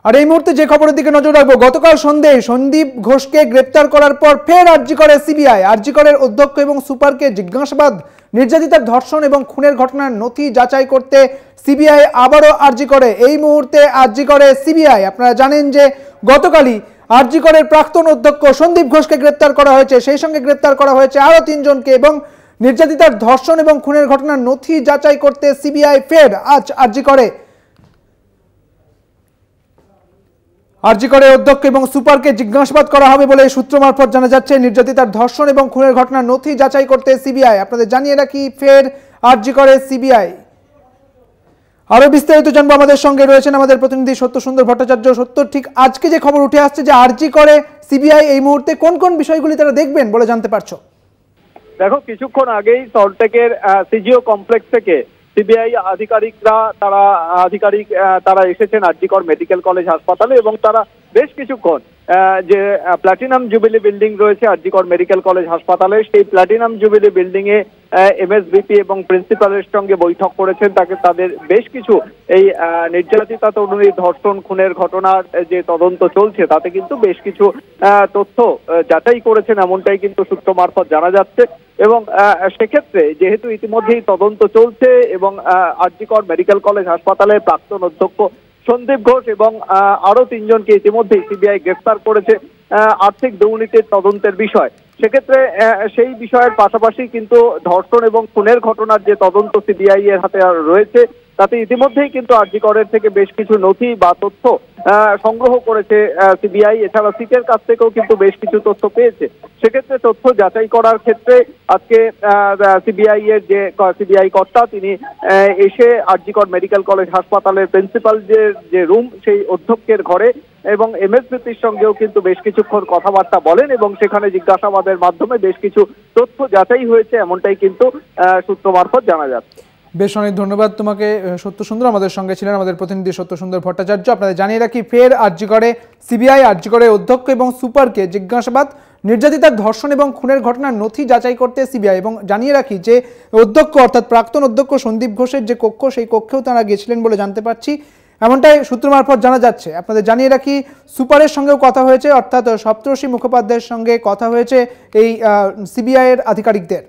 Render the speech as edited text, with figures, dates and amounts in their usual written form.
আর এই মুহূর্তে যে খবরের দিকে নজর রাখবো, গতকাল সন্ধ্যায় সন্দীপ ঘোষকে গ্রেপ্তার করার পর ফের আরজি করে সিবিআই। আরজি করের অধ্যক্ষ এবং সুপারকে জিজ্ঞাসাবাদ, নির্যাতিতার ধর্ষণ এবং খুনের ঘটনার নথি যাচাই করতে সিবিআই আবারও আরজি করে। এই মুহূর্তে আরজি করে সিবিআই। আপনারা জানেন যে গতকালই আরজি করের প্রাক্তন অধ্যক্ষ সন্দীপ ঘোষকে গ্রেপ্তার করা হয়েছে, সেই সঙ্গে গ্রেপ্তার করা হয়েছে আরও 3 জনকে এবং নির্যাতিতার ধর্ষণ এবং খুনের ঘটনার নথি যাচাই করতে সিবিআই ফের আজ আরজি করে। আরজি করে অধ্যক্ষ এবং সুপারকে জিজ্ঞাসাবাদ করা হবে বলে সূত্র মারফত জানা যাচ্ছে। নির্যাতিতার ধর্ষণ এবং খুনের ঘটনার নথি যাচাই করতে সিবিআই। আপনাদের জানিয়ে রাখি ফের আরজি করে সিবিআই। আরো বিস্তারিত জানবো, আমাদের সঙ্গে রয়েছেন আমাদের প্রতিনিধি সত্য সুন্দর ভট্টাচার্য। সত্য, ঠিক আজকে যে খবর উঠে আসছে যে আরজি করে সিবিআই, এই মুহূর্তে কোন কোন বিষয়গুলি তারা দেখবেন বলে জানতে পারছো? দেখো, কিছুক্ষণ আগেই সল্টলেকের সিজিও কমপ্লেক্স থেকে সিবিআই তারা এসেছেন আরজি কর মেডিকেল কলেজ হাসপাতালে এবং তারা বেশ কিছুক্ষণ যে প্ল্যাটিনাম জুবিলি বিল্ডিং রয়েছে আরজি কর মেডিকেল কলেজ হাসপাতালে, সেই প্ল্যাটিনাম জুবিলি বিল্ডিং এ এমএসভিপি এবং প্রিন্সিপালের সঙ্গে বৈঠক করেছেন। তাদের বেশ কিছু এই নির্যাতিতা তরুণীর ধর্ষণ খুনের ঘটনার যে তদন্ত চলছে তাতে কিন্তু বেশ কিছু তথ্য যাচাই করেছেন, এমনটাই কিন্তু সূত্র মারফত জানা যাচ্ছে। এবং সেক্ষেত্রে যেহেতু ইতিমধ্যেই তদন্ত চলছে এবং আরজি কর মেডিকেল কলেজ হাসপাতালের প্রাক্তন অধ্যক্ষ সন্দীপ ঘোষ এবং আরো 3 জনকে ইতিমধ্যেই সিবিআই গ্রেফতার করেছে আর্থিক দুর্নীতির তদন্তের বিষয়, সেক্ষেত্রে সেই বিষয়ের পাশাপাশি কিন্তু ধর্ষণ এবং খুনের ঘটনার যে তদন্ত সিবিআই এর হাতে রয়েছে তাতে ইতিমধ্যেই কিন্তু আরজি করের থেকে বেশ কিছু নথি বা তথ্য সংগ্রহ করেছে সিবিআই। এছাড়া সিটের কাছ থেকেও কিন্তু বেশ কিছু তথ্য পেয়েছে। সেক্ষেত্রে তথ্য যাচাই করার ক্ষেত্রে আজকে সিবিআই এর যে সিবিআই কর্তা তিনি এসে আরজি কর মেডিকেল কলেজ হাসপাতালের প্রিন্সিপাল যে রুম সেই অধ্যক্ষের ঘরে এবং এমএসভিপির সঙ্গেও কিন্তু বেশ কিছুক্ষণ কথাবার্তা বলেন এবং সেখানে জিজ্ঞাসাবাদের মাধ্যমে বেশ কিছু তথ্য যাচাই হয়েছে, এমনটাই কিন্তু সূত্র মারফত জানা যাচ্ছে। বেশ, অনেক ধন্যবাদ তোমাকে সত্য সুন্দর। আমাদের সঙ্গে ছিলেন আমাদের প্রতিনিধি সত্য সুন্দর ভট্টাচার্য। আপনাদের জানিয়ে রাখি ফের আরজি করে সিবিআই। আরজি করে অধ্যক্ষ এবং সুপারকে জিজ্ঞাসাবাদ, নির্যাতিতার ধর্ষণ এবং খুনের ঘটনার নথি যাচাই করতে সিবিআই। এবং জানিয়ে রাখি যে অধ্যক্ষ অর্থাৎ প্রাক্তন অধ্যক্ষ সন্দীপ ঘোষের যে কক্ষ, সেই কক্ষেও তারা গিয়েছিলেন বলে জানতে পারছি, এমনটাই সূত্র মারফত জানা যাচ্ছে। আপনাদের জানিয়ে রাখি সুপারের সঙ্গেও কথা হয়েছে, অর্থাৎ সপ্তর্ষি মুখোপাধ্যায়ের সঙ্গে কথা হয়েছে এই সিবিআই এর আধিকারিকদের।